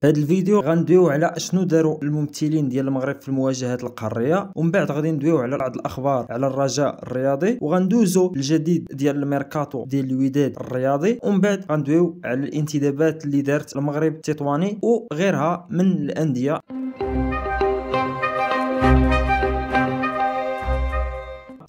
في هذا الفيديو غندويو على شنو داروا الممثلين ديال المغرب في المواجهات القاريه، ومن بعد غادي ندويو على بعض الاخبار على الرجاء الرياضي، وغندوزو الجديد ديال الميركاتو ديال الوداد الرياضي، ومن بعد غندويو على الانتدابات اللي دارت المغرب التطواني وغيرها من الانديه.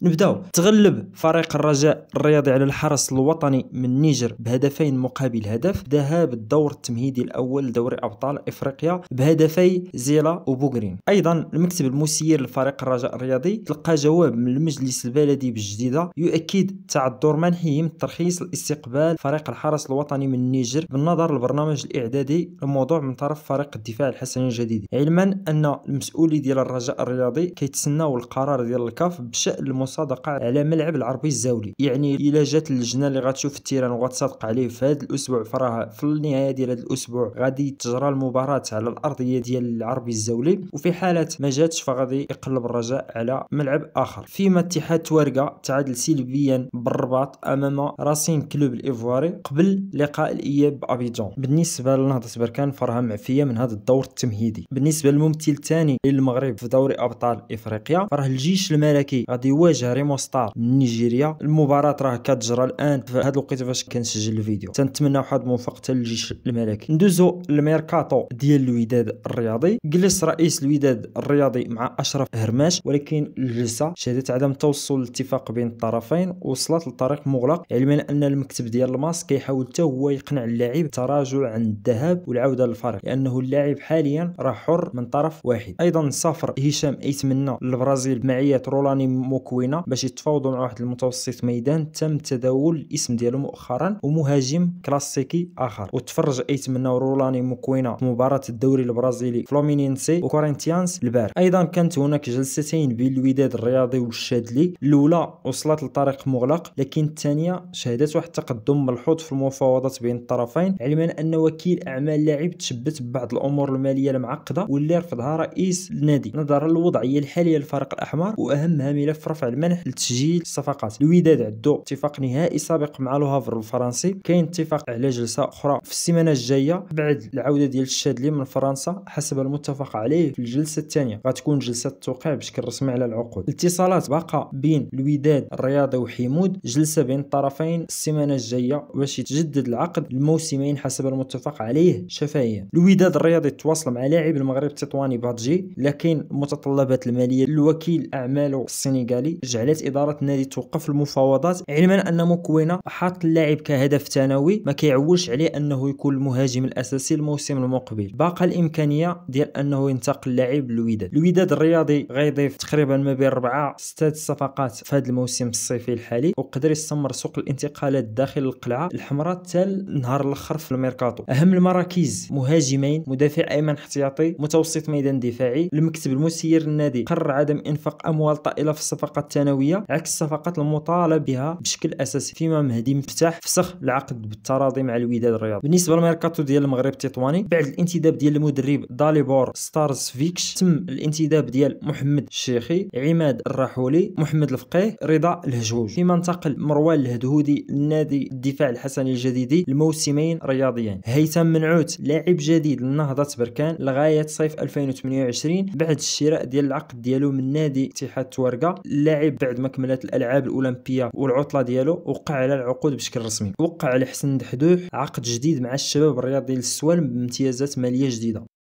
نبداو. تغلب فريق الرجاء الرياضي على الحرس الوطني من النيجر بهدفين مقابل هدف، ذهاب الدور التمهيدي الاول لدوري ابطال افريقيا بهدفي زيلا وبوغرين. ايضا المكتب المسير لفريق الرجاء الرياضي تلقى جواب من المجلس البلدي بالجديده يؤكد تعذر منحه من الترخيص لاستقبال فريق الحرس الوطني من النيجر بالنظر للبرنامج الاعدادي للموضوع من طرف فريق الدفاع الحسني الجديد، علما ان المسؤولين ديال الرجاء الرياضي كيتسناو القرار ديال الكاف بشان المصادقه على ملعب العربي الزاولي. يعني الا جات اللجنه اللي غتشوف التيران وغتصادق عليه في هذا الاسبوع، فراها في النهايه ديال هذا الاسبوع غادي تجرى المباراه على الارضيه ديال العربي الزاولي، وفي حاله ما جاتش فغادي يقلب الرجاء على ملعب اخر. فيما اتحاد توارقه تعادل سلبيا بالرباط امام راسين كلوب الايفواري قبل لقاء الاياب بابيجان. بالنسبه لنهضه بركان فراها معفيه من هذا الدور التمهيدي. بالنسبه للممثل الثاني للمغرب في دوري ابطال افريقيا فراه الجيش الملكي غادي يواجه ريمو ستار من نيجيريا. المباراه راه كتجرى الان في هذا الوقت فاش كنسجل الفيديو. تنتمنى واحد الموافقه للجيش الملكي. ندوزو للميركاتو ديال الوداد الرياضي. جلس رئيس الوداد الرياضي مع اشرف هرماش، ولكن الجلسه شهدت عدم توصل لاتفاق بين الطرفين وصلت لطريق مغلق، علما ان المكتب ديال الماس كيحاول حتى هو يقنع اللاعب بالتراجع عن الذهاب والعوده للفريق، لانه اللاعب حاليا راه حر من طرف واحد. ايضا سافر هشام ايتمنى للبرازيل معيه رولاني موكوينا باش يتفاوضوا مع واحد المتوسط ميدان تم تداول الاسم ديالو مؤخرا ومهاجم كلاسيكي اخر. وتفرج ايتمنى ورولاني موكوينا في مباراه الدوري البرازيلي فلومينينسي وكورينتيانز البارح. ايضا كانت هناك جلستين بين الوداد الرياضي والشاذلي، الاولى وصلت لطريق مغلق، لكن الثانيه شهدت واحد التقدم ملحوظ في المفاوضات بين الطرفين، علما ان وكيل اعمال اللاعب تشبت ببعض الامور الماليه المعقده واللي رفضها رئيس النادي نظرا للوضعيه الحاليه للفريق الاحمر، واهمها ملف رفع المنح لتسجيل الصفقات. الوداد عنده اتفاق نهائي سابق مع لو هافر الفرنسي، كاين اتفاق على جلسه اخرى في السيمانه الجايه بعد العوده ديال الشاذلي من فرنسا حسب المتفق عليه في الجلسه الثانيه. غتكون جلسه توقيع بشكل رسمي على العقود. الاتصالات باقه بين الوداد الرياضي وحيمود، جلسه بين الطرفين السيمانه الجايه باش يتجدد العقد الموسمين حسب المتفق عليه شفهيا. الوداد الرياضي تواصل مع لاعب المغرب التطواني بادجي، لكن المتطلبات الماليه للوكيل اعماله السنغالي جعلت اداره النادي توقف المفاوضات، علما ان موكوينا حاط اللاعب كهدف ثانوي ما كيعولش عليه انه يكون المهاجم الاساسي الموسم المقبل. باقا الامكانيه ديال انه ينتقل اللاعب للوداد. الوداد الرياضي غيضيف تقريبا ما بين 4 6 صفقات في هذا الموسم الصيفي الحالي، وقدر يستمر سوق الانتقالات داخل القلعه الحمراء حتى النهار الاخر في الميركاتو. اهم المراكز مهاجمين، مدافع ايمن احتياطي، متوسط ميدان دفاعي. المكتب المسير للنادي قرر عدم انفاق اموال طائله في الصفقات الثانويه عكس الصفقات المطالب بها بشكل اساسي، فيما مهدي مفتاح فسخ العقد بالتراضي مع الوداد الرياضي. بالنسبه للميركاتو ديال المغرب التطواني، بعد الانتداب ديال المدرب داليبور ستارز فيكش تم الانتداب ديال محمد الشيخي، عماد الرحولي، محمد الفقيه، رضا الهجوج. فيما انتقل مروان الهدهودي للنادي الدفاع الحسني الجديدي لموسمين رياضيين. هيثم منعوت لاعب جديد لنهضه بركان لغايه صيف 2028 بعد الشراء ديال العقد ديالو من نادي اتحاد توارقه. اللاعب بعد ما كملت الالعاب الاولمبيه والعطله ديالو وقع على العقود بشكل رسمي. وقع على حسن دحدوح عقد جديد مع الشباب الرياضي للسوالم بامتيازات ماليه جديده.